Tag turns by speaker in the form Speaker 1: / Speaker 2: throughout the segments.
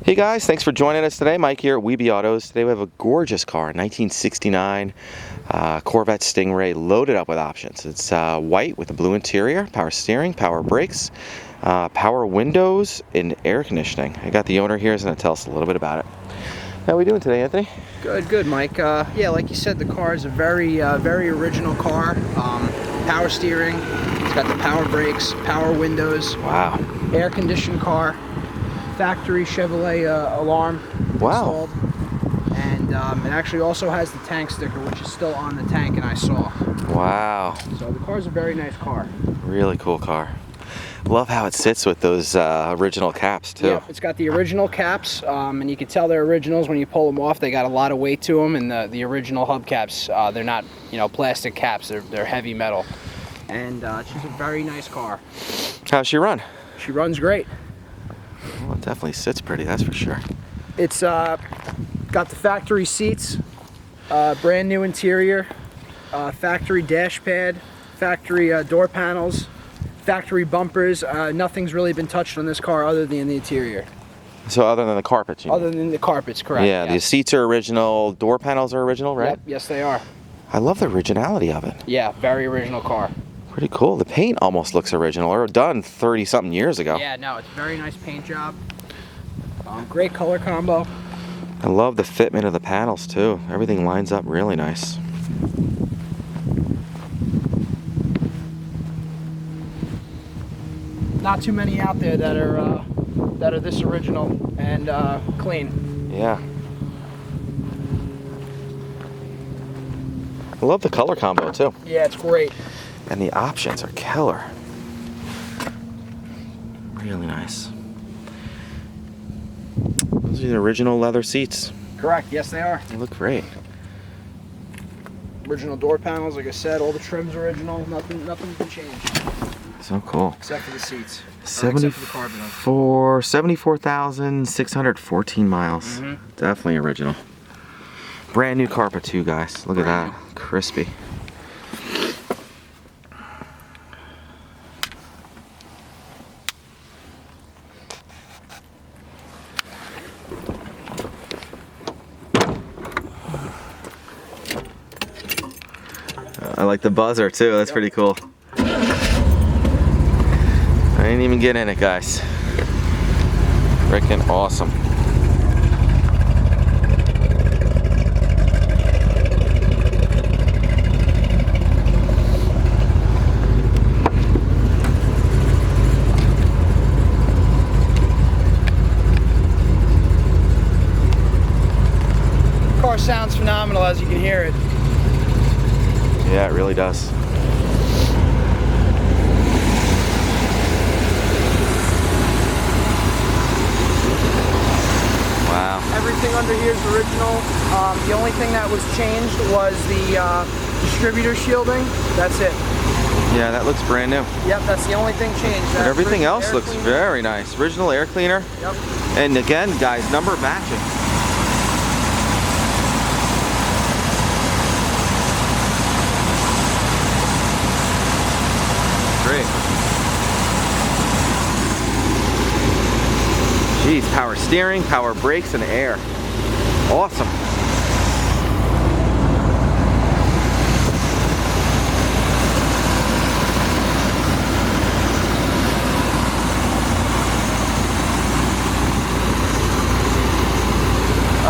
Speaker 1: Hey guys, thanks for joining us today. Mike here at WeBe Autos. Today we have a gorgeous car, 1969 Corvette Stingray, loaded up with options. It's white with a blue interior, power steering, power brakes, power windows, and air conditioning. I got the owner here, who's going to tell us a little bit about it. How are we doing today, Anthony?
Speaker 2: Good, Mike. Yeah, like you said, the car is a very original car. Power steering. It's got the power brakes, power windows.
Speaker 1: Wow.
Speaker 2: Air conditioned car. Factory Chevrolet alarm installed. And it actually also has the tank sticker, which is still on the tank, and I saw.
Speaker 1: Wow.
Speaker 2: So the car's a very nice car.
Speaker 1: Really cool car. Love how it sits with those original caps too.
Speaker 2: Yep, it's got the original caps, and you can tell they're originals when you pull them off. They got a lot of weight to them, and the original hubcaps, they're not, plastic caps. They're heavy metal, and it's just a very nice car.
Speaker 1: How's she run?
Speaker 2: She runs great.
Speaker 1: Well, it definitely sits pretty, that's for sure.
Speaker 2: It's got the factory seats, brand new interior, factory dash pad, factory door panels, factory bumpers. Nothing's really been touched on this car other than the interior.
Speaker 1: So other than the carpets, you mean?
Speaker 2: Other than the carpets, correct.
Speaker 1: Yeah, the seats are original, door panels are original, right?
Speaker 2: Yep, yes they are.
Speaker 1: I love the originality of it.
Speaker 2: Yeah, very original car.
Speaker 1: Pretty cool. The paint almost looks original, or done 30-something years ago.
Speaker 2: Yeah, no, it's a very nice paint job. Great color combo.
Speaker 1: I love the fitment of the panels too. Everything lines up really nice.
Speaker 2: Not too many out there that are this original and clean.
Speaker 1: Yeah. I love the color combo too.
Speaker 2: Yeah, it's great.
Speaker 1: And the options are killer. Really nice. Those are the original leather seats.
Speaker 2: Correct, yes they are.
Speaker 1: They look great.
Speaker 2: Original door panels, like I said, all the trim's original, nothing's been changed.
Speaker 1: So cool.
Speaker 2: Except for the seats.
Speaker 1: 74,614 miles.
Speaker 2: Mm-hmm.
Speaker 1: Definitely original. Brand new carpet too, guys. Look at that. Crispy. I like the buzzer too, that's pretty cool. I didn't even get in it, guys. Freaking awesome.
Speaker 2: The car sounds phenomenal, as you can hear it.
Speaker 1: Yeah, it really does. Wow.
Speaker 2: Everything under here is original. The only thing that was changed was the distributor shielding. That's it.
Speaker 1: Yeah, that looks brand new.
Speaker 2: Yep, that's the only thing changed.
Speaker 1: But everything else
Speaker 2: Air
Speaker 1: looks
Speaker 2: cleaner.
Speaker 1: very nice. Original air cleaner.
Speaker 2: Yep.
Speaker 1: And again, guys, number matching. Great. Jeez, power steering, power brakes, and air. Awesome.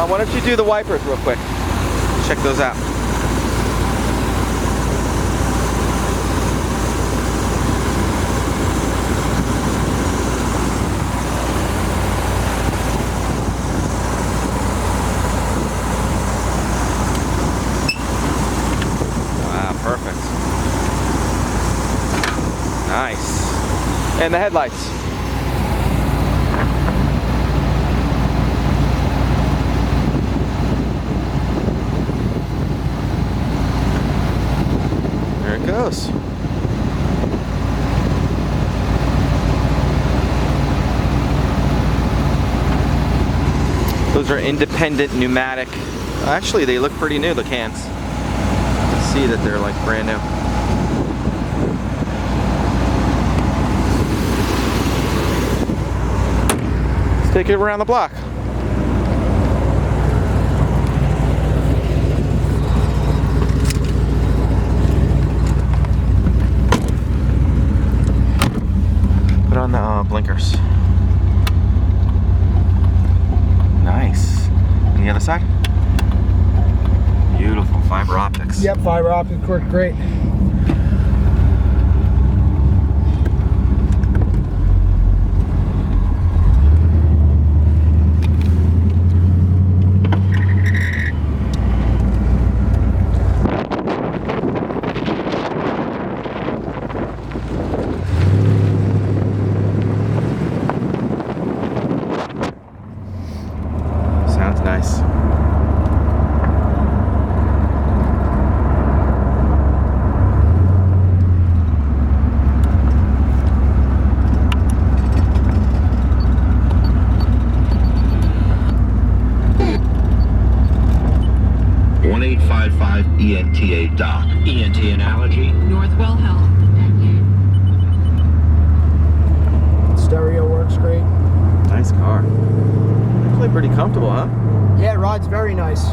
Speaker 1: Why don't you do the wipers real quick? Check those out. Perfect. Nice. And the headlights. There it goes. Those are independent pneumatic. Actually, they look pretty new, the cans. See that they're like brand new. Let's take it around the block. blinkers. Nice. And the other side? Beautiful fiber optics.
Speaker 2: Yep, fiber optic worked great.
Speaker 1: Sounds nice.
Speaker 3: ENTA dock.
Speaker 4: ENT analogy.
Speaker 5: Northwell Hill.
Speaker 2: Stereo works great.
Speaker 1: Nice car. Actually pretty comfortable, huh?
Speaker 2: Yeah, it rides very nice.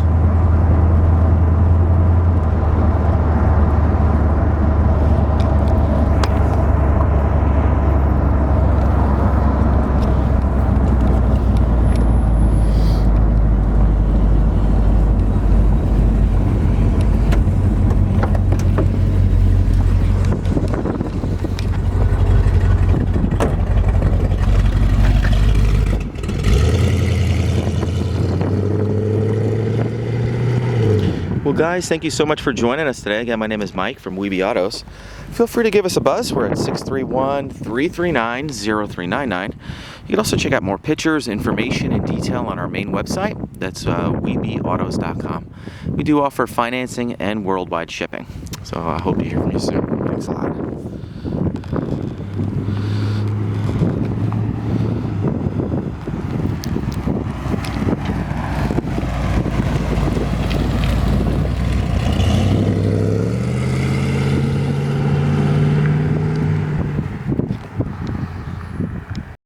Speaker 1: Well guys, thank you so much for joining us today. Again, my name is Mike from WeBe Autos. Feel free to give us a buzz. We're at 631-339-0399. You can also check out more pictures, information, and detail on our main website. That's webeautos.com. We do offer financing and worldwide shipping. So I hope to hear from you soon. Thanks a lot.